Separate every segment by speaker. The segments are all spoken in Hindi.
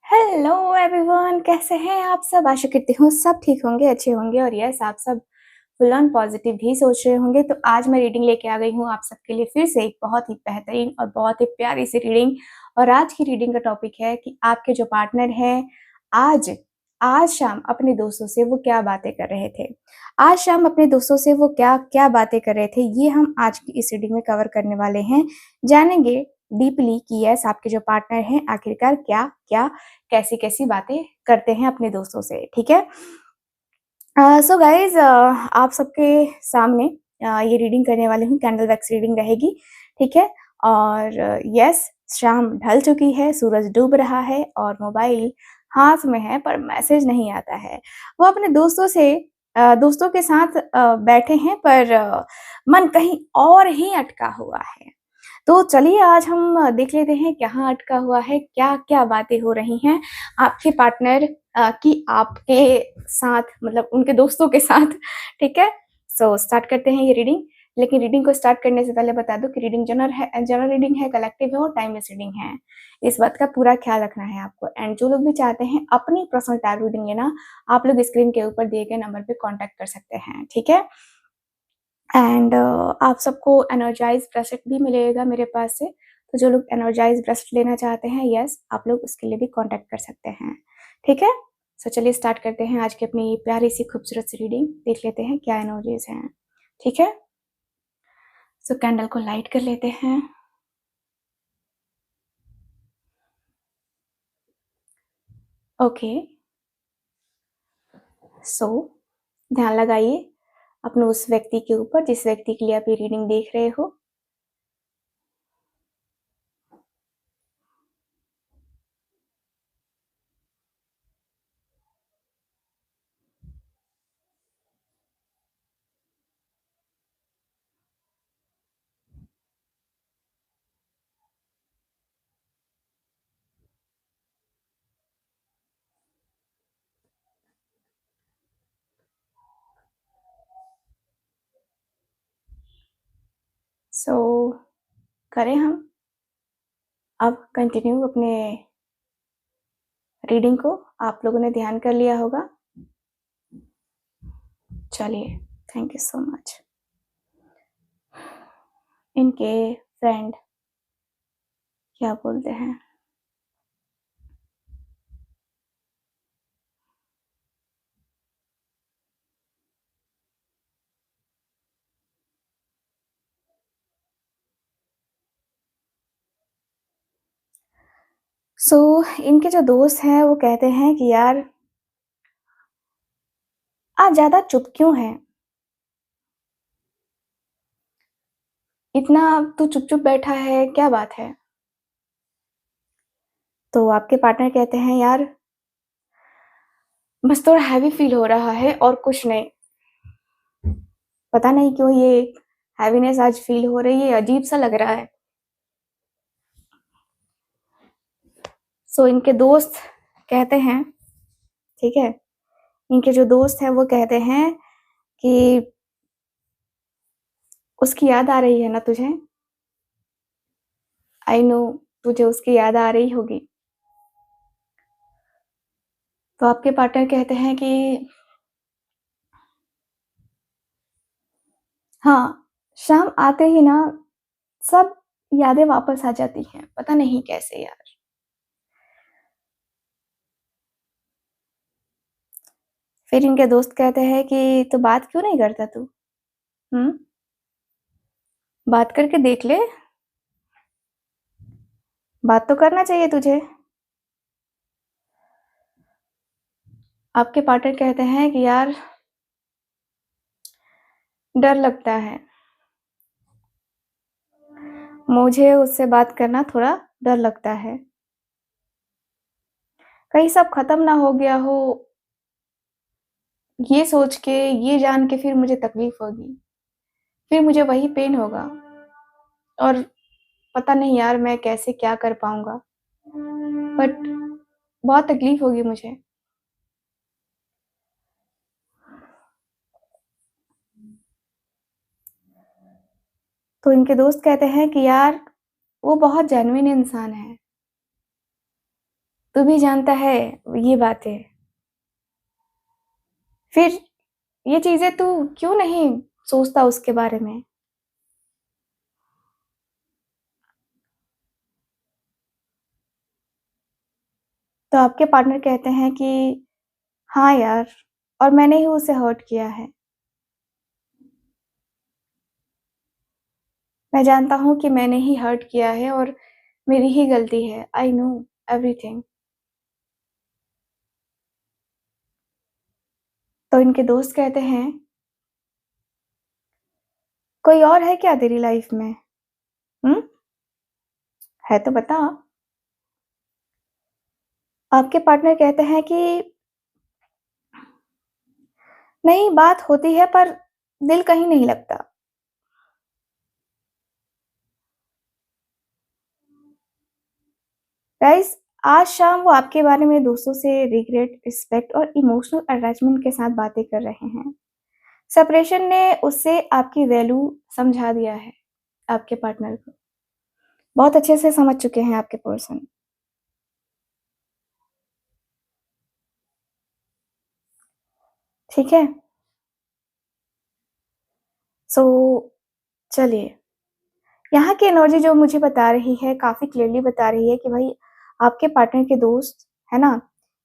Speaker 1: हेलो एवरीवन, कैसे हैं आप सब। आशा करती हूँ सब ठीक होंगे, अच्छे होंगे और यस आप सब फुल ऑन पॉजिटिव ही सोच रहे होंगे। तो आज मैं रीडिंग लेके आ गई हूँ आप सबके लिए फिर से एक बहुत ही बेहतरीन और बहुत ही प्यारी सी रीडिंग। और आज की रीडिंग का टॉपिक है कि आपके जो पार्टनर हैं आज आज शाम अपने दोस्तों से वो क्या बातें कर रहे थे। आज शाम अपने दोस्तों से वो क्या क्या बातें कर रहे थे, ये हम आज की इस रीडिंग में कवर करने वाले हैं। जानेंगे डीपली कि यस आपके जो पार्टनर हैं आखिरकार क्या क्या कैसी कैसी बातें करते हैं अपने दोस्तों से। ठीक है, सो गाइज आप सबके सामने ये रीडिंग करने वाली हूँ, कैंडल वैक्स रीडिंग रहेगी। ठीक है, और यस शाम ढल चुकी है, सूरज डूब रहा है और मोबाइल हाथ में है पर मैसेज नहीं आता है। वो अपने दोस्तों से दोस्तों के साथ बैठे हैं पर मन कहीं और ही अटका हुआ है। तो चलिए आज हम देख लेते हैं कहाँ अटका हुआ है, क्या क्या बातें हो रही हैं आपके पार्टनर की आपके साथ, मतलब उनके दोस्तों के साथ। ठीक है, सो स्टार्ट करते हैं ये रीडिंग। लेकिन रीडिंग को स्टार्ट करने से पहले बता दूं कि रीडिंग जनरल रीडिंग है, कलेक्टिव है और टाइमलेस रीडिंग है। इस बात का पूरा ख्याल रखना है आपको। एंड जो लोग भी चाहते हैं अपनी पर्सनल टैरो रीडिंग लेना, आप लोग स्क्रीन के ऊपर दिए गए नंबर पे कांटेक्ट कर सकते हैं। ठीक है, एंड आप सबको एनर्जाइज ब्रेसलेट भी मिलेगा मेरे पास से। तो जो लोग एनर्जाइज ब्रेसलेट लेना चाहते हैं यस आप लोग उसके लिए भी कांटेक्ट कर सकते हैं। ठीक है, सो चलिए स्टार्ट करते हैं आज की अपनी प्यारी सी खूबसूरत सी रीडिंग। देख लेते हैं क्या एनर्जीज हैं। ठीक है, सो कैंडल को लाइट कर लेते हैं। ओके, सो ध्यान लगाइए अपने उस व्यक्ति के ऊपर जिस व्यक्ति के लिए आप ये रीडिंग देख रहे हो। सो करें हम अब कंटिन्यू अपने रीडिंग को। आप लोगों ने ध्यान कर लिया होगा। चलिए, थैंक यू सो मच। इनके फ्रेंड क्या बोलते हैं। इनके जो दोस्त हैं वो कहते हैं कि यार आज ज्यादा चुप क्यों है, इतना तू चुप चुप बैठा है, क्या बात है। तो आपके पार्टनर कहते हैं यार बस थोड़ा हैवी फील हो रहा है और कुछ नहीं, पता नहीं क्यों ये हैवीनेस आज फील हो रही है, अजीब सा लग रहा है। इनके दोस्त कहते हैं, ठीक है, इनके जो दोस्त हैं वो कहते हैं कि उसकी याद आ रही है ना तुझे, आई नो तुझे उसकी याद आ रही होगी। तो आपके पार्टनर कहते हैं कि हाँ, शाम आते ही ना सब यादें वापस आ जाती हैं, पता नहीं कैसे यार। फिर इनके दोस्त कहते हैं कि तो बात क्यों नहीं करता तू, बात करके देख ले, बात तो करना चाहिए तुझे। आपके पार्टनर कहते हैं कि यार डर लगता है, मुझे उससे बात करना थोड़ा डर लगता है, कहीं सब खत्म ना हो गया हो, ये सोच के ये जान के फिर मुझे तकलीफ होगी, फिर मुझे वही पेन होगा और पता नहीं यार मैं कैसे क्या कर पाऊंगा, बट बहुत तकलीफ होगी मुझे। तो इनके दोस्त कहते हैं कि यार वो बहुत जेन्युइन इंसान है, तू भी जानता है ये बातें। फिर ये चीज़ें तू क्यों नहीं सोचता उसके बारे में? तो आपके पार्टनर कहते हैं कि हाँ यार, और मैंने ही उसे हर्ट किया है। मैं जानता हूँ कि मैंने ही हर्ट किया है और मेरी ही गलती है। I know everything. तो इनके दोस्त कहते हैं, कोई और है क्या तेरी लाइफ में? हुँ? है तो बता। आपके पार्टनर कहते हैं कि नहीं, बात होती है पर दिल कहीं नहीं लगता। गाइस, आज शाम वो आपके बारे में दोस्तों से रिग्रेट, रिस्पेक्ट और इमोशनल अटैचमेंट के साथ बातें कर रहे हैं। सेपरेशन ने उससे आपकी वैल्यू समझा दिया है, आपके पार्टनर को। बहुत अच्छे से समझ चुके हैं आपके पर्सन। ठीक है? सो चलिए, यहाँ की एनर्जी जो मुझे बता रही है, काफ़ी क्लियरली बता रही है कि भाई आपके पार्टनर के दोस्त, है ना?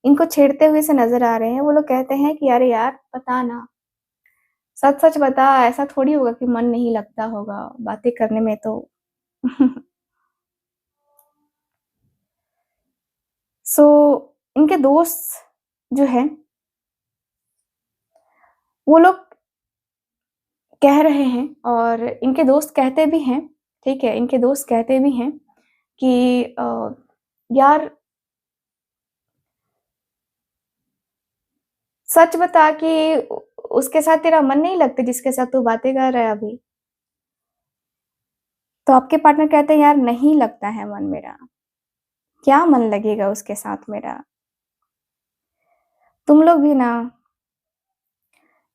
Speaker 1: इनको छेड़ते हुए से नज़र आ रहे हैं। वो लोग कहते हैं कि अरे यार, बता ना, सच-सच बता, ऐसा थोड़ी होगा कि मन नहीं लगता होगा, बातें करने में तो। सो इनके दोस्त जो हैं, वो लोग कह रहे हैं और इनके दोस्त कहते भी हैं, ठीक है? इनके दोस्त कहते भी हैं कि यार सच बता कि उसके साथ तेरा मन नहीं लगता जिसके साथ तू बातें कर रहा है अभी। तो आपके पार्टनर कहते हैं यार नहीं लगता है मन मेरा, क्या मन लगेगा उसके साथ मेरा? तुम लोग भी ना,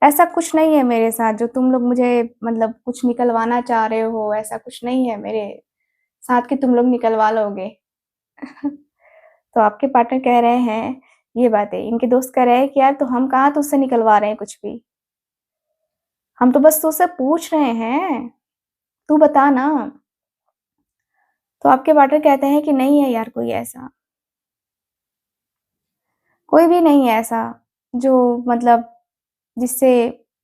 Speaker 1: ऐसा कुछ नहीं है मेरे साथ जो तुम लोग मुझे मतलब कुछ निकलवाना चाह रहे हो, ऐसा कुछ नहीं है मेरे साथ कि तुम लोग निकलवा लोगे। तो आपके पार्टनर कह रहे हैं ये बातें, इनके दोस्त कह रहे हैं कि यार तो हम कहाँ तुझसे निकलवा रहे हैं कुछ भी, हम तो बस तुझसे पूछ रहे हैं, तू बता ना। तो आपके पार्टनर कहते हैं कि नहीं है यार कोई ऐसा, कोई भी नहीं है ऐसा जो मतलब जिससे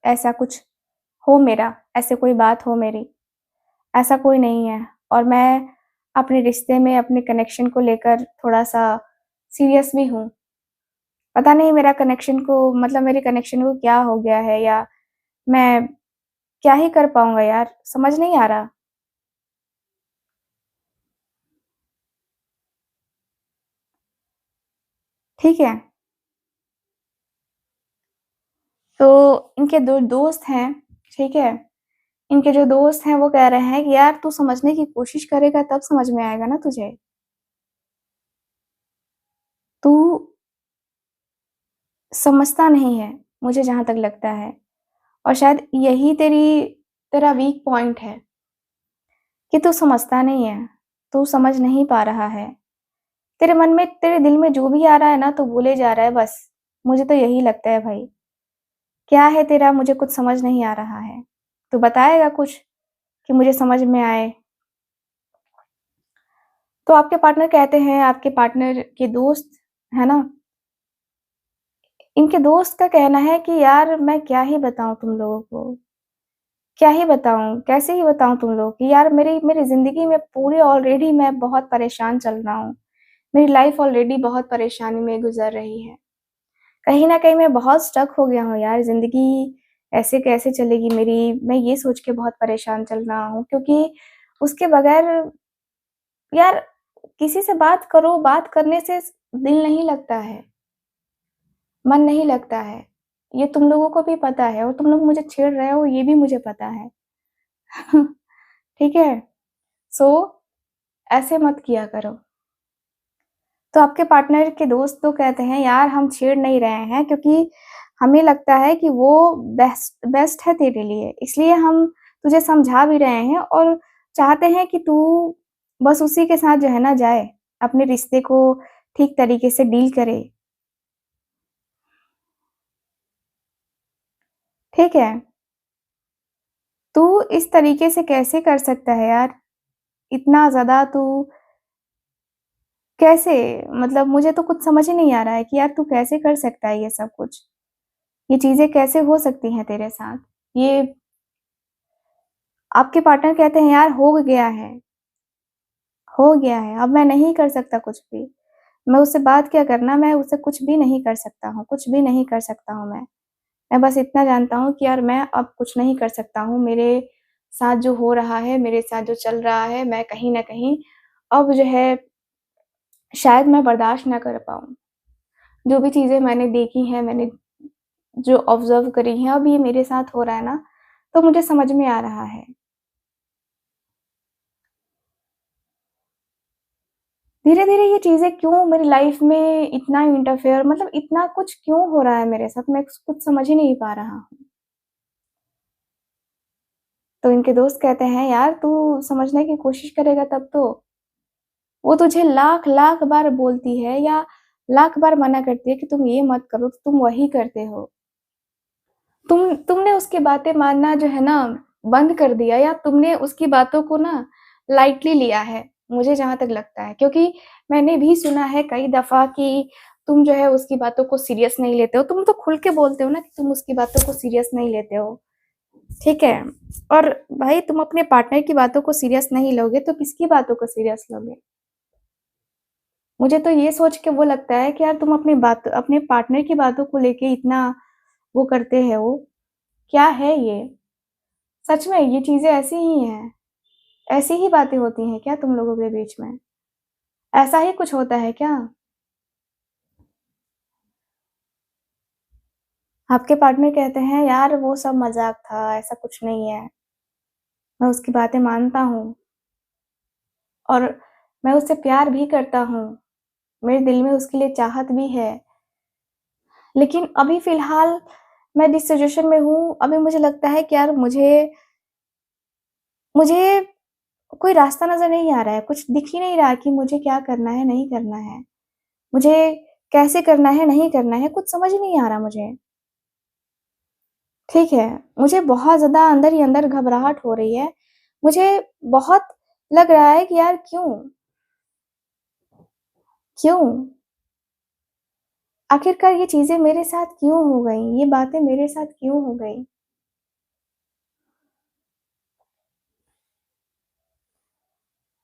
Speaker 1: ऐसा कुछ हो मेरा, ऐसे कोई बात हो मेरी, ऐसा कोई नहीं है। और मैं अपने रिश्ते में अपने कनेक्शन को लेकर थोड़ा-सा सीरियस भी हूँ। पता नहीं मेरा कनेक्शन को मतलब मेरे कनेक्शन को क्या हो गया है या मैं क्या ही कर पाऊँगा यार, समझ नहीं आ रहा। ठीक है? तो इनके 2 दोस्त हैं, ठीक है? इनके जो दोस्त हैं वो कह रहे हैं कि यार तू समझने की कोशिश करेगा तब समझ में आएगा ना तुझे। तू समझता नहीं है, मुझे जहाँ तक लगता है और शायद यही तेरा वीक पॉइंट है कि तू समझता नहीं है, तू समझ नहीं पा रहा है। तेरे मन में तेरे दिल में जो भी आ रहा है ना तू बोले जा रहा है बस, मुझे तो यही लगता है भाई। क्या है तेरा मुझे कुछ समझ नहीं आ रहा है। तू बताएगा कुछ कि मुझे समझ में आए? तो आपके पार्टनर कहते हैं आपके पार्टनर के दोस्त, है ना? इनके दोस्त का कहना है कि यार मैं क्या ही बताऊँ तुम लोगों को, क्या ही बताऊँ, कैसे ही बताऊँ तुम लोग कि यार मेरी मेरी ज़िंदगी में पूरी ऑलरेडी मैं बहुत परेशान चल रहा हूँ। मेरी लाइफ़ ऑलरेडी बहुत परेशानी में गुज़र रही है। कहीं न कहीं मैं बहुत स्टक हो गया हूँ यार, ज़िंदगी ऐसे कैसे चलेगी मेरी? मैं ये सोच के बहुत परेशान चल रहा हूँ क्योंकि उसके बगैर यार किसी से बात करो, बात करने से दिल नहीं लगता है, मन नहीं लगता है। ये तुम लोगों को भी पता है और तुम लोग मुझे छेड़ रहे हो ये भी मुझे पता है। ठीक है? सो ऐसे मत किया करो। तो आपके पार्टनर के दोस्त तो कहते हैं यार हम छेड़ नहीं रहे हैं क्योंकि हमें लगता है कि वो बेस्ट बेस्ट है तेरे लिए, इसलिए हम तुझे समझा भी रहे हैं और चाहते हैं कि तू बस उसी के साथ जो है ना जाए, अपने रिश्ते को ठीक तरीके से डील करे। ठीक है? तू इस तरीके से कैसे कर सकता है यार? इतना ज़्यादा तू कैसे? मतलब मुझे तो कुछ समझ ही नहीं आ रहा है कि यार तू कैसे कर सकता है ये सब कुछ? ये चीज़ें कैसे हो सकती हैं तेरे साथ? ये आपके पार्टनर कहते हैं यार हो गया है, अब मैं नहीं कर सकता कुछ भी। मैं उससे बात क्या करना, मैं उससे कुछ भी नहीं कर सकता हूँ, कुछ भी नहीं कर सकता हूँ मैं। मैं बस इतना जानता हूँ कि यार मैं अब कुछ नहीं कर सकता हूँ, मेरे साथ जो हो रहा है, मेरे साथ जो चल रहा है, मैं कहीं न कहीं अब जो है शायद मैं बर्दाश्त ना कर पाऊँ। जो भी चीज़ें मैंने देखी हैं, मैंने जो ऑब्ज़र्व करी हैं, अब ये मेरे साथ हो रहा है ना, तो मुझे समझ में आ रहा है। धीरे-धीरे ये चीज़ें क्यों मेरी लाइफ़ में इतना इंटरफेयर मतलब इतना कुछ क्यों हो रहा है मेरे साथ, मैं कुछ समझ ही नहीं पा रहा हूँ। तो इनके दोस्त कहते हैं, "यार तू समझने की कोशिश करेगा तब तो। वो तुझे लाख-लाख बार बोलती है या लाख बार मना करती है कि तुम ये मत करो, तो तुम वही करते हो। तुमने उसकी बातें मानना जो है ना बंद कर दिया या तुमने उसकी बातों को ना लाइटली लिया है, मुझे जहाँ तक लगता है। क्योंकि मैंने भी सुना है कई दफ़ा कि तुम जो है उसकी बातों को सीरियस नहीं लेते हो। तुम तो खुल के बोलते हो ना कि तुम उसकी बातों को सीरियस नहीं लेते हो, ठीक है? और भाई तुम अपने पार्टनर की बातों को सीरियस नहीं लोगे तो किसकी बातों को सीरियस लोगे? मुझे तो ये सोच के वो लगता है कि यार तुम अपने पार्टनर की बातों को लेके इतना वो करते हो, क्या है ये? सच में ये चीज़ें ऐसी ही हैं, ऐसी ही बातें होती हैं क्या तुम लोगों के बीच में? ऐसा ही कुछ होता है क्या? आपके पार्टनर कहते हैं यार वो सब मज़ाक था, ऐसा कुछ नहीं है। मैं उसकी बातें मानता हूँ और मैं उससे प्यार भी करता हूँ, मेरे दिल में उसके लिए चाहत भी है। लेकिन अभी फ़िलहाल मैं जिस सिचुएशन में हूँ, अभी मुझे लगता है कि यार मुझे कोई रास्ता नज़र नहीं आ रहा है, कुछ दिख ही नहीं रहा कि मुझे क्या करना है, नहीं करना है। मुझे कैसे करना है, नहीं करना है, कुछ समझ ही नहीं आ रहा मुझे। ठीक है, मुझे बहुत ज़्यादा अंदर ही अंदर घबराहट हो रही है। मुझे बहुत लग रहा है कि यार क्यों? क्यों? आखिरकार ये चीज़ें मेरे साथ क्यों हो गईं? ये बातें मेरे साथ क्यों हो गईं?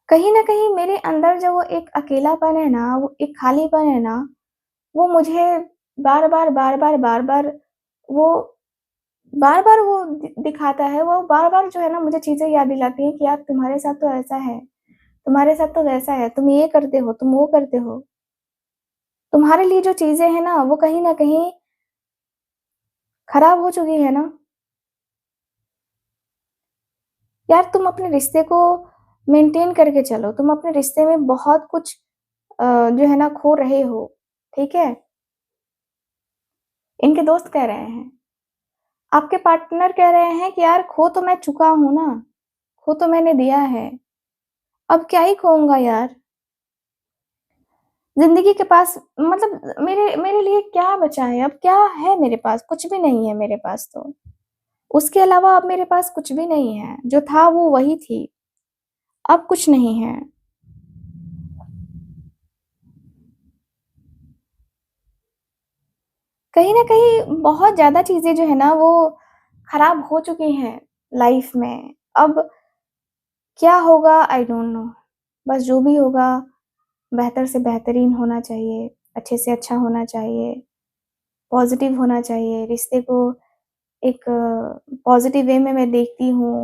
Speaker 1: कहीं न कहीं मेरे अंदर जो वो एक अकेलापन है ना, वो एक खालीपन है ना, वो मुझे बार-बार, बार-बार, बार-बार वो बार-बार वो दिखाता है, वो बार-बार जो है ना मुझे चीज़ें याद दिलाती हैं कि यार तुम्हारे साथ तो ऐसा है, तुम्हारे साथ तो वैसा है, तुम ये करते हो, तुम वो करते हो। तुम्हारे लिए जो चीज़ें हैं ना, वो कहीं न कहीं खराब हो चुकी है ना। यार तुम अपने रिश्ते को मेंटेन करके चलो, तुम अपने रिश्ते में बहुत कुछ जो है ना खो रहे हो, ठीक है? इनके दोस्त कह रहे हैं। आपके पार्टनर कह रहे हैं कि यार खो तो मैं चुका हूँ ना, खो तो मैंने दिया है, अब क्या ही खोऊँगा यार? ज़िंदगी के पास मतलब मेरे मेरे लिए क्या बचा है अब क्या है मेरे पास? कुछ भी नहीं है मेरे पास तो। उसके अलावा अब मेरे पास कुछ भी नहीं है, जो था वो वही थी, अब कुछ नहीं है। कहीं न कहीं बहुत ज़्यादा चीज़ें जो है ना वो खराब हो चुकी हैं लाइफ़ में। अब क्या होगा आई डोंट नो। बस जो भी होगा बेहतर से बेहतरीन होना चाहिए, अच्छे से अच्छा होना चाहिए, पॉज़िटिव होना चाहिए, रिश्ते को एक पॉज़िटिव वे में मैं देखती हूँ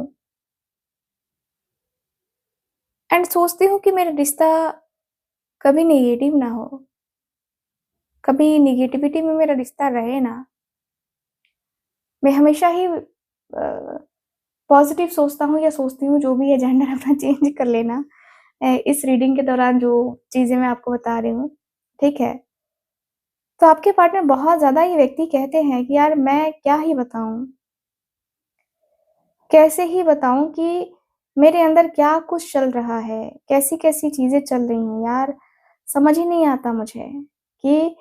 Speaker 1: एंड सोचती हूँ कि मेरा रिश्ता कभी नेगेटिव ना हो, कभी नेगेटिविटी में मेरा रिश्ता रहे ना। मैं हमेशा ही पॉज़िटिव सोचता हूँ या सोचती हूँ, जो भी है जेंडर अपना चेंज कर लेना। इस रीडिंग के दौरान जो चीज़ें मैं आपको बता रही हूँ, ठीक है? तो आपके पार्टनर बहुत ज़्यादा ये व्यक्ति कहते हैं कि यार मैं क्या ही बताऊँ? कैसे ही बताऊँ कि मेरे अंदर क्या कुछ चल रहा है? कैसी-कैसी चीज़ें चल रही हैं यार? समझ ही नहीं आता मुझे कि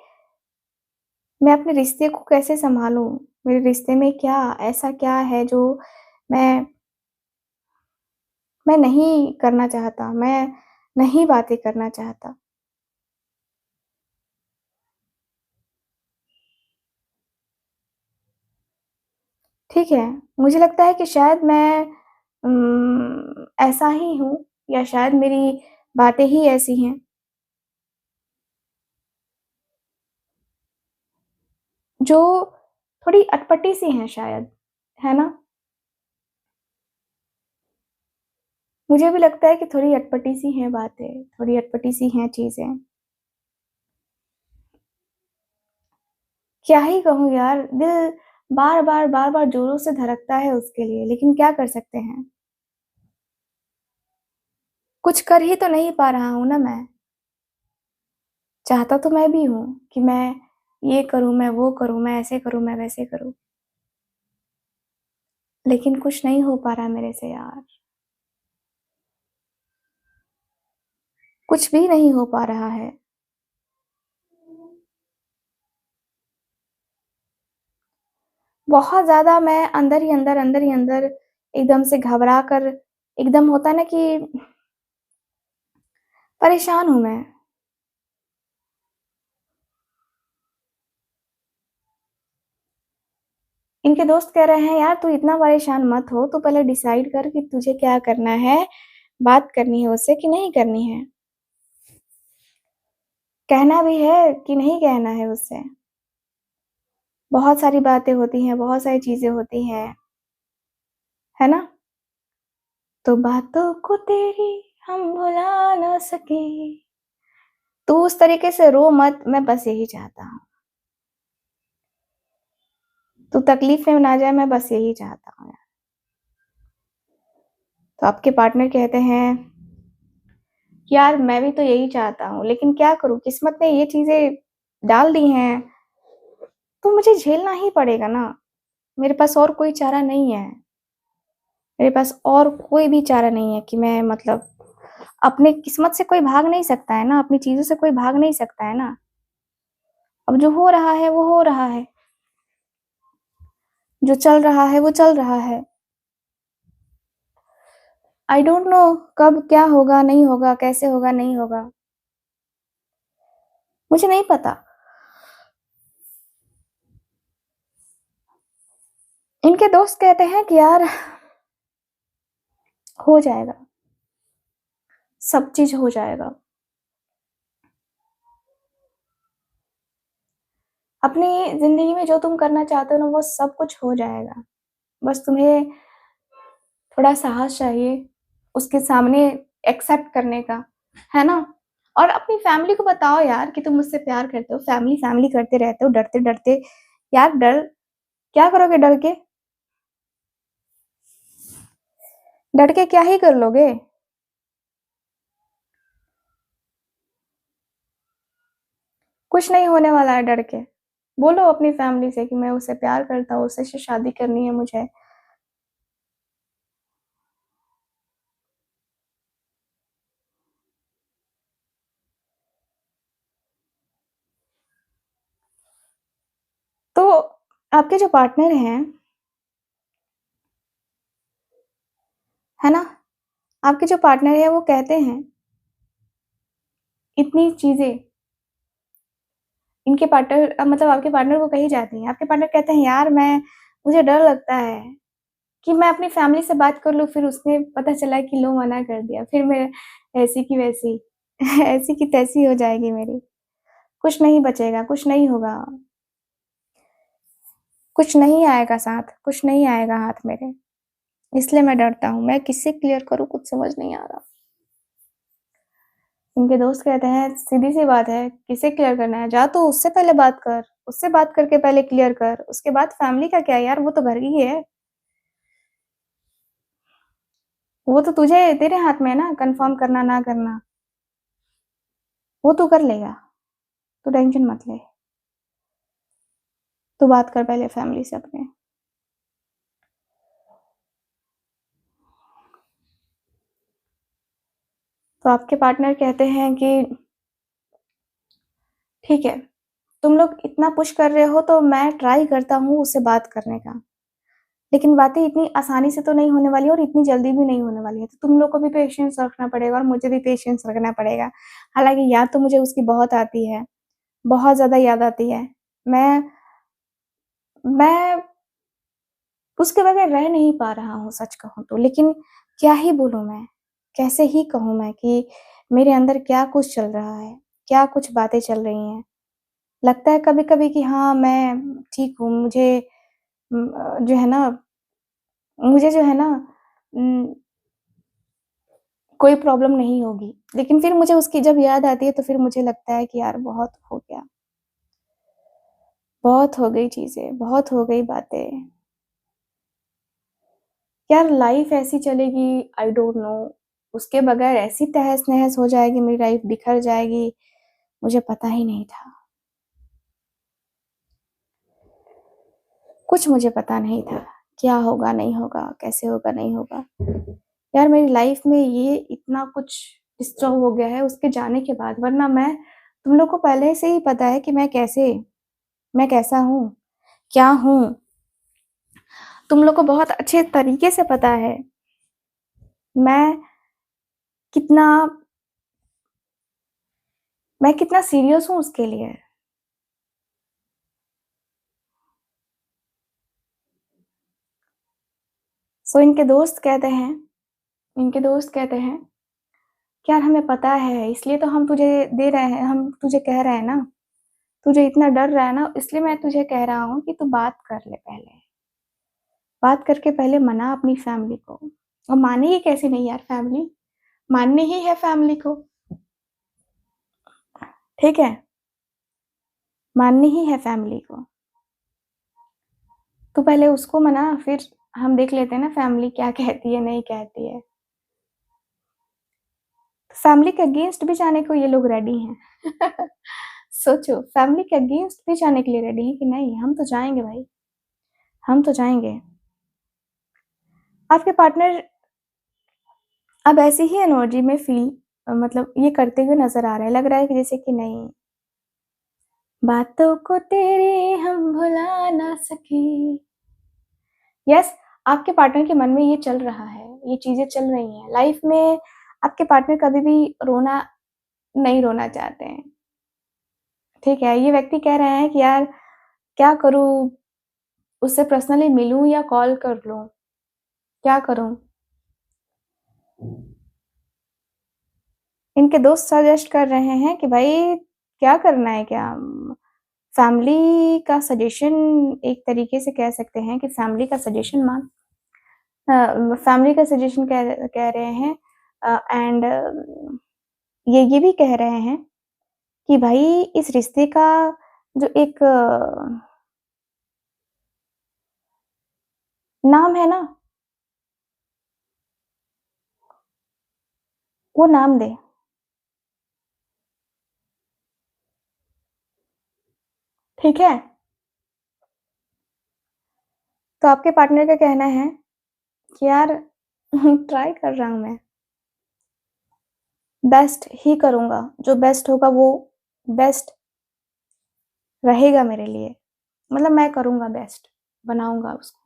Speaker 1: मैं अपने रिश्ते को कैसे सँभालूँ? मेरे रिश्ते में क्या ऐसा क्या है जो मैं मैं नहीं करना चाहता, मैं नहीं बातें करना चाहता। ठीक है, मुझे लगता है कि शायद मैं ऐसा ही हूँ या शायद मेरी बातें ही ऐसी हैं, जो थोड़ी अटपटी-सी हैं शायद, है ना? मुझे भी लगता है कि थोड़ी अटपटी-सी हैं बातें, थोड़ी अटपटी-सी हैं चीज़ें। क्या ही कहूँ यार, दिल बार-बार, बार-बार ज़ोरों से धड़कता है उसके लिए, लेकिन क्या कर सकते हैं? कुछ कर ही तो नहीं पा रहा हूँ ना मैं। चाहता तो मैं भी हूँ कि मैं ये करूँ, मैं वो करूँ, मैं ऐसे करूँ, मैं वैसे करूँ, लेकिन कुछ नहीं हो पा रहा मेरे से यार। कुछ भी नहीं हो पा रहा है। बहुत ज़्यादा मैं अंदर ही अंदर एकदम से घबरा कर एकदम होता है ना कि परेशान हूँ मैं। इनके दोस्त कह रहे हैं, "यार तू इतना परेशान मत हो, तू पहले डिसाइड कर कि तुझे क्या करना है, बात करनी है उससे कि नहीं करनी है, कहना भी है कि नहीं कहना है उससे।" बहुत सारी बातें होती हैं, बहुत सारी चीज़ें होती हैं, है ना? तो बातों को तेरी हम भुला ना सके, तू उस तरीके से रो मत, मैं बस यही चाहता हूँ। तू तकलीफ़ में ना जाए, मैं बस यही चाहता हूँ यार। तो आपके पार्टनर कहते हैं, यार मैं भी तो यही चाहता हूँ, लेकिन क्या करूँ किस्मत ने ये चीज़ें डाल दी हैं, तो मुझे झेलना ही पड़ेगा ना। मेरे पास और कोई चारा नहीं है। मेरे पास और कोई भी चारा नहीं है कि मैं मतलब अपनी किस्मत से कोई भाग नहीं सकता है ना, अपनी चीज़ों से कोई भाग नहीं सकता है ना। अब जो हो रहा है, वो हो रहा है। जो चल रहा है, वो चल रहा है। आई डोंट नो कब क्या होगा, नहीं होगा, कैसे होगा, नहीं होगा, मुझे नहीं पता। इनके दोस्त कहते हैं कि यार हो जाएगा, सब चीज़ हो जाएगा। अपनी ज़िंदगी में जो तुम करना चाहते हो ना, वो सब कुछ हो जाएगा। बस तुम्हें थोड़ा साहस चाहिए, उसके सामने एक्सेप्ट करने का, है ना? और अपनी फैमिली को बताओ यार कि तुम मुझसे प्यार करते हो, फैमिली, फैमिली करते रहते हो, डरते-डरते। यार क्या करोगे डर के? डर के क्या ही कर लोगे? कुछ नहीं होने वाला है डर के। बोलो अपनी फैमिली से कि मैं उससे प्यार करता हूँ, उससे शादी करनी है मुझे। तो आपके जो पार्टनर हैं, है ना? आपके जो पार्टनर हैं वो कहते हैं इतनी चीज़ें इनके पार्टनर मतलब आपके पार्टनर को कही जाती हैं। आपके पार्टनर कहते हैं यार मैं मुझे डर लगता है कि मैं अपनी फैमिली से बात कर लूँ फिर उसने पता चला कि लो मना कर दिया। फिर मैं ऐसी की वैसी ऐसी की तैसी हो जाएगी मेरी। कुछ नहीं बचेगा, कुछ नहीं होगा, कुछ नहीं आएगा साथ, कुछ नहीं आएगा हाथ मेरे। इसलिए मैं डरता हूँ। मैं किससे क्लियर करूँ कुछ समझ नहीं आ रहा। उनके दोस्त कहते हैं सीधी-सी बात है, किसे क्लियर करना है? जा तो उससे पहले बात कर, उससे बात करके पहले क्लियर कर, उसके बाद फैमिली का क्या यार वो तो घर ही है। वो तो तेरे हाथ में है ना कन्फर्म करना ना करना, वो तू कर लेगा, तू टेंशन मत ले। तू बात कर पहले फैमिली से अपने। तो आपके पार्टनर कहते हैं कि ठीक है, तुम लोग इतना पुश कर रहे हो तो मैं ट्राई करता हूँ उससे बात करने का। लेकिन बातें इतनी आसानी से तो नहीं होने वाली और इतनी जल्दी भी नहीं होने वाली है। तो तुम लोग को भी पेशेंस रखना पड़ेगा और मुझे भी पेशेंस रखना पड़ेगा। हालाँकि याद तो मुझे उसकी बहुत आती है, बहुत ज़्यादा याद आती है। मैं मैं उसके बगैर रह नहीं पा रहा हूँ सच कहूँ तो। लेकिन क्या ही बोलूँ मैं? कैसे ही कहूँ मैं कि मेरे अंदर क्या कुछ चल रहा है? क्या कुछ बातें चल रही हैं? लगता है कभी-कभी कि हाँ, मैं ठीक हूँ, जो है ना मुझे जो है ना उम, कोई प्रॉब्लम नहीं होगी। लेकिन फिर मुझे उसकी जब याद आती है तो फिर मुझे लगता है कि यार बहुत हो गया, बहुत हो गई चीज़ें, बहुत हो गई बातें। यार लाइफ़ ऐसी चलेगी आई डोंट नो, उसके बगैर ऐसी तहस-नहस हो जाएगी मेरी लाइफ़ बिखर जाएगी, मुझे पता ही नहीं था। कुछ मुझे पता नहीं था, क्या होगा, नहीं होगा, कैसे होगा, नहीं होगा। यार मेरी लाइफ़ में ये इतना कुछ डिस्टर्ब हो गया है उसके जाने के बाद, वरना तुम लोग को पहले से ही पता है कि मैं कैसा हूँ, क्या हूँ। तुम लोग को बहुत अच्छे तरीके से पता है, मैं कितना मैं कितना सीरियस हूँ उसके लिए। सो इनके दोस्त कहते हैं कि यार हमें पता है इसलिए तो हम तुझे दे रहे हैं, हम तुझे कह रहे हैं ना, तुझे इतना डर रहा है ना इसलिए मैं तुझे कह रहा हूँ कि तू बात कर ले पहले। बात करके पहले मना अपनी फैमिली को। और मानेगी कैसे नहीं यार फैमिली, माननी ही है फैमिली को, ठीक है? माननी ही है फैमिली को। तू पहले उसको मना फिर हम देख लेते हैं ना फैमिली क्या कहती है, नहीं कहती है। फैमिली के अगेंस्ट भी जाने को ये लोग रेडी हैं। सोचो फैमिली के अगेंस्ट भी जाने के लिए रेडी हैं कि नहीं हम तो जाएँगे भाई, हम तो जाएँगे। आपके पार्टनर अब ऐसी ही एनर्जी में मतलब ये करते हुए नज़र आ रहे हैं। लग रहा है कि जैसे कि नहीं, बातों को तेरे हम भुला ना सके। यस, आपके पार्टनर के मन में ये चल रहा है, ये चीज़ें चल रही हैं। लाइफ़ में आपके पार्टनर कभी भी रोना नहीं रोना चाहते हैं, ठीक है? ये व्यक्ति कह रहे हैं कि यार क्या करूँ? उससे पर्सनली मिलूँ या कॉल कर लूँ? क्या करूँ? इनके दोस्त सजेस्ट कर रहे हैं कि भाई क्या करना है क्या? फैमिली का सजेशन एक तरीके से कह सकते हैं कि फैमिली का सजेशन फैमिली का सजेशन कह कह रहे हैं एंड ये भी कह रहे हैं कि भाई इस रिश्ते का जो एक नाम है ना, वो नाम दे, ठीक है? तो आपके पार्टनर का कहना है कि यार ट्राई कर रहा हूँ मैं, बेस्ट ही करूँगा, जो बेस्ट होगा वो बेस्ट रहेगा मेरे लिए। मतलब मैं करूँगा बेस्ट, बनाऊँगा उसको।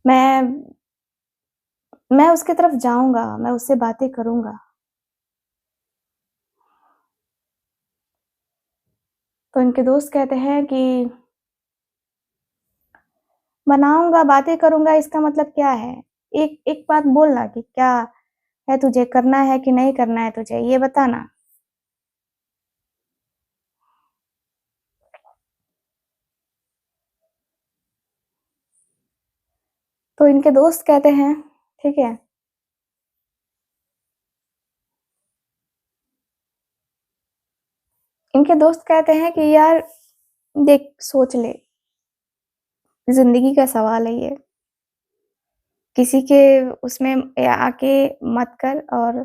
Speaker 1: मैं मैं उसकी तरफ जाऊँगा, मैं उससे बातें करूँगा। तो इनके दोस्त कहते हैं कि बनाऊँगा, बातें करूँगा इसका मतलब क्या है? एक एक बात बोल ना कि क्या है तुझे, करना है कि नहीं करना है तुझे, ये बता ना। तो इनके दोस्त कहते हैं, ठीक है? इनके दोस्त कहते हैं कि यार देख सोच ले, ज़िंदगी का सवाल है ये। किसी के उसमें आके मत कर और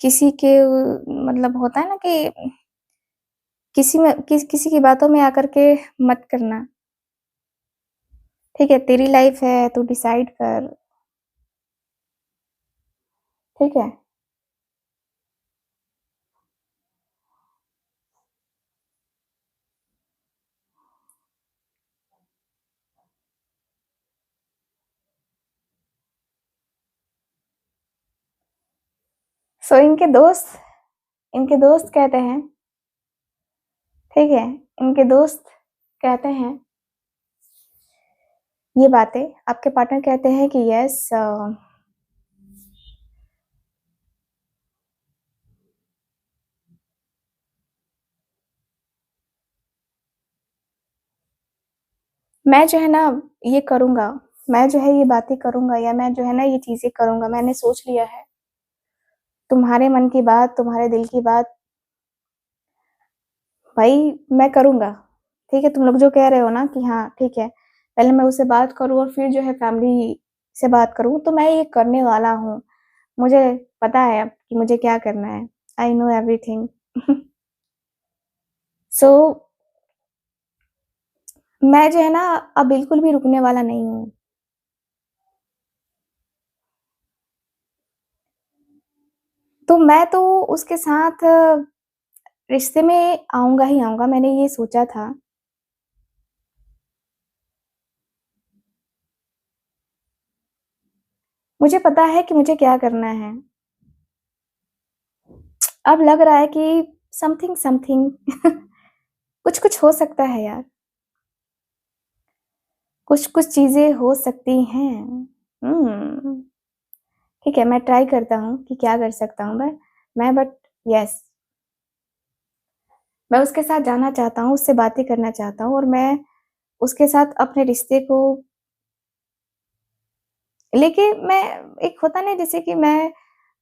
Speaker 1: किसी के मतलब होता है ना कि किसी की बातों में आकर के मत करना, ठीक है? तेरी लाइफ़ है, तू डिसाइड कर, ठीक है? सो इनके दोस्त कहते हैं, ठीक है? इनके दोस्त कहते हैं ये बातें, आपके पार्टनर कहते हैं कि यस मैं जो है ना ये करूँगा, मैं जो है ये बातें करूँगा या मैं जो है ना ये चीज़ें करूँगा, मैंने सोच लिया है। तुम्हारे मन की बात, तुम्हारे दिल की बात भाई मैं करूँगा, ठीक है? तुम लोग जो कह रहे हो ना कि हाँ, ठीक है, पहले मैं उससे बात करूँ और फिर जो है फैमिली से बात करूँ, तो मैं ये करने वाला हूँ। मुझे पता है अब कि मुझे क्या करना है। I know everything. सो मैं जो है ना अब बिल्कुल भी रुकने वाला नहीं हूँ। तो मैं तो उसके साथ रिश्ते में आऊँगा ही आऊँगा, मैंने ये सोचा था। मुझे पता है कि मुझे क्या करना है। अब लग रहा है कि समथिंग समथिंग कुछ-कुछ हो सकता है यार। कुछ-कुछ चीज़ें हो सकती हैं। हुँ, ठीक है, मैं ट्राई करता हूँ कि क्या कर सकता हूँ मैं बट येस, मैं उसके साथ जाना चाहता हूँ, उससे बातें करना चाहता हूँ और मैं उसके साथ अपने रिश्ते को लेके मैं एक होता नहीं जैसे कि मैं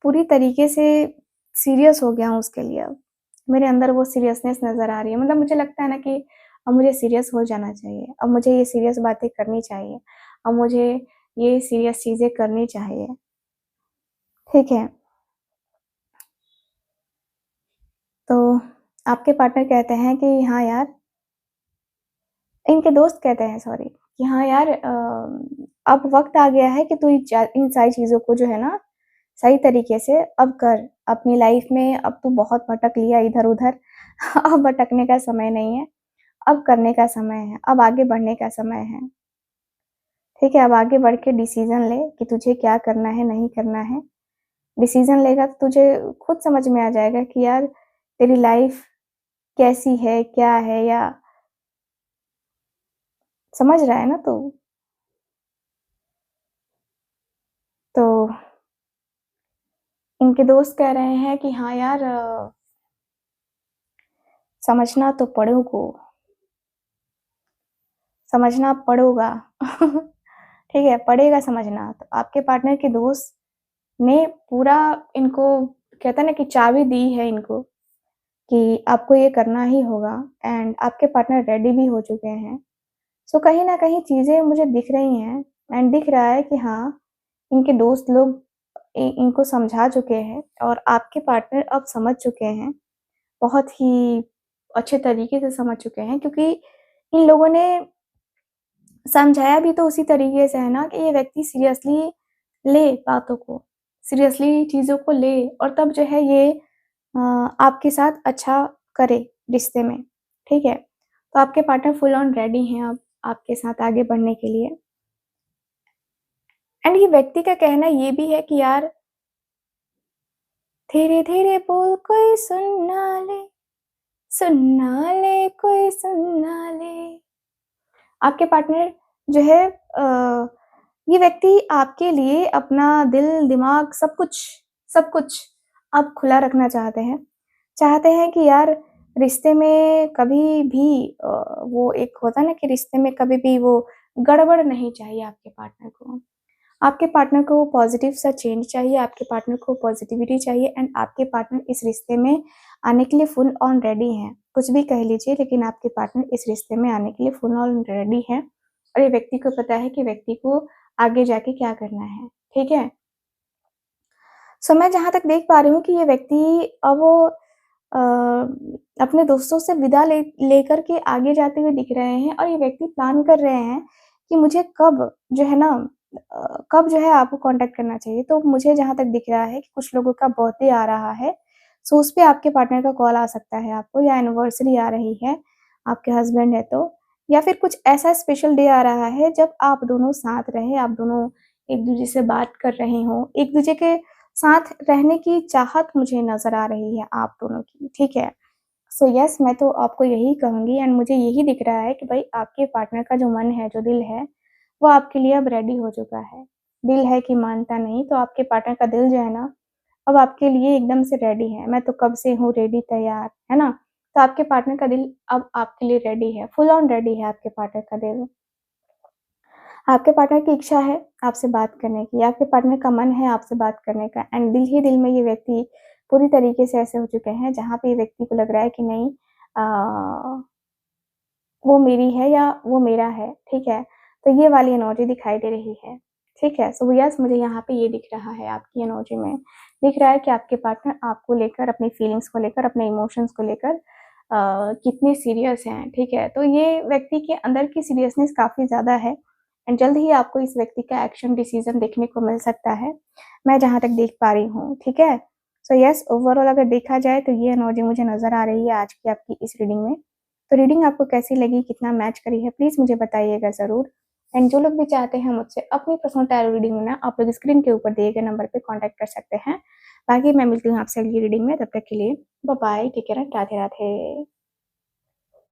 Speaker 1: पूरी तरीके से सीरियस हो गया हूँ उसके लिए अब। मेरे अंदर वो सीरियसनेस नज़र आ रही है। मतलब मुझे लगता है ना कि अब मुझे सीरियस हो जाना चाहिए। अब मुझे ये सीरियस बातें करनी चाहिए। अब मुझे ये सीरियस चीज़ें करनी चाहिए। ठीक है? तो आपके पार्टनर कहते हैं कि हाँ यार इनके दोस्त कहते हैं सॉरी कि हाँ यार अब वक़्त आ गया है कि तू इन सारी चीज़ों को जो है ना सही तरीके से अब कर। अपनी लाइफ़ में अब तू बहुत भटक लिया इधर-उधर अब भटकने का समय नहीं है, अब करने का समय है, अब आगे बढ़ने का समय है। ठीक है? अब आगे बढ़ के डिसीज़न ले कि तुझे क्या करना है, नहीं करना है। डिसीज़न लेगा तो तुझे खुद समझ में आ जाएगा कि यार तेरी लाइफ़ कैसी है, क्या है या समझ रहा है ना तू? तो इनके दोस्त कह रहे हैं कि हाँ यार समझना तो पड़ोगो, समझना पड़ोगा। ठीक है, पड़ेगा समझना। तो आपके पार्टनर के दोस्त ने पूरा इनको कहते हैं ना कि चाबी दी है इनको कि आपको ये करना ही होगा एंड आपके पार्टनर रेडी भी हो चुके हैं। सो कहीं न कहीं चीज़ें मुझे दिख रही हैं एंड दिख रहा है कि हाँ, इनके दोस्त लोग इनको समझा चुके हैं और आपके पार्टनर अब समझ चुके हैं। बहुत ही अच्छे तरीके से समझ चुके हैं क्योंकि इन लोगों ने समझाया भी तो उसी तरीके से है ना कि ये व्यक्ति सीरियसली ले बातों को, सीरियसली चीज़ों को ले और तब जो है ये आपके साथ अच्छा करे रिश्ते में, ठीक है? तो आपके पार्टनर फुल ऑन रेडी हैं अब आपके साथ आगे बढ़ने के लिए एंड ये व्यक्ति का कहना ये भी है कि यार धीरे-धीरे बोल कोई सुन ना ले कोई सुन ना ले। आपके पार्टनर जो है ये व्यक्ति आपके लिए अपना दिल, दिमाग सब कुछ आप खुला रखना चाहते हैं। चाहते हैं कि यार रिश्ते में कभी भी वो एक होता है ना कि रिश्ते में कभी भी वो गड़बड़ नहीं चाहिए आपके पार्टनर को। आपके पार्टनर को पॉज़िटिव सा चेंज चाहिए, आपके पार्टनर को पॉज़िटिविटी चाहिए एंड आपके पार्टनर इस रिश्ते में आने के लिए फुल ऑन रेडी हैं। कुछ भी कह लीजिए लेकिन आपके पार्टनर इस रिश्ते में आने के लिए फुल ऑन रेडी हैं और ये व्यक्ति को पता है कि व्यक्ति को आगे जाके क्या करना है, ठीक है? सो मैं जहाँ तक देख पा रही हूँ कि ये व्यक्ति अब अ, अपने दोस्तों से विदा लेकर के आगे जाते हुए दिख रहे हैं और ये व्यक्ति प्लान कर रहे हैं कि मुझे कब जो है ना कब जो है आपको कॉन्टैक्ट करना चाहिए। तो मुझे जहाँ तक दिख रहा है कि कुछ लोगों का बर्थडे आ रहा है, सो उस पे आपके पार्टनर का कॉल आ सकता है आपको या एनिवर्सरी आ रही है, आपके हस्बैंड है तो या फिर कुछ ऐसा स्पेशल डे आ रहा है जब आप दोनों साथ रहें, आप दोनों एक-दूसरे से बात कर रहे हों, एक-दूसरे के साथ रहने की चाहत मुझे नज़र आ रही है आप दोनों की, ठीक है? सो यस, मैं तो आपको यही कहूँगी एंड मुझे यही दिख रहा है कि भाई आपके पार्टनर का जो मन है, जो दिल है, वो आपके लिए अब रेडी हो चुका है। दिल है कि मानता नहीं, तो आपके पार्टनर का दिल जो है ना, अब आपके लिए एकदम से रेडी है। मैं तो कब से हूँ रेडी तैयार, है ना? तो आपके पार्टनर का दिल अब आपके लिए रेडी है, फुल ऑन रेडी है आपके पार्टनर का दिल। आपके पार्टनर की इच्छा है आपसे बात करने की, आपके पार्टनर का मन है आपसे बात करने का एंड दिल ही दिल में ये व्यक्ति पूरी तरीके से ऐसे हो चुके हैं जहाँ पे ये व्यक्ति को लग रहा है कि नहीं, वो मेरी है या वो मेरा है, ठीक है? तो ये वाली एनर्जी दिखाई दे रही है, ठीक है? सो यस, मुझे यहाँ पे ये दिख रहा है आपकी एनर्जी में, दिख रहा है कि आपके पार्टनर आपको लेकर, अपनी फीलिंग्स को लेकर, अपने इमोशंस को लेकर कितने सीरियस हैं, ठीक है? तो ये व्यक्ति के अंदर की सीरियसनेस काफ़ी ज़्यादा है एंड जल्द ही आपको इस व्यक्ति का एक्शन डिसीज़न देखने को मिल सकता है, मैं जहाँ तक देख पा रही हूँ, ठीक है? सो यस, ओवरऑल अगर देखा जाए तो ये एनर्जी मुझे नज़र आ रही है आज की आपकी इस रीडिंग में। तो रीडिंग आपको कैसी लगी, कितना मैच करी है, प्लीज़ मुझे बताइएगा ज़रूर। एंड जो लोग भी चाहते हैं मुझसे अपनी पर्सनल टैरो रीडिंग लेना, आप लोग स्क्रीन के ऊपर दिए गए नंबर पे कॉन्टैक्ट कर सकते हैं। बाकी मैं मिलती हूँ आपसे अगली रीडिंग में, तब तक के लिए bye bye, take care and Radhe Radhe.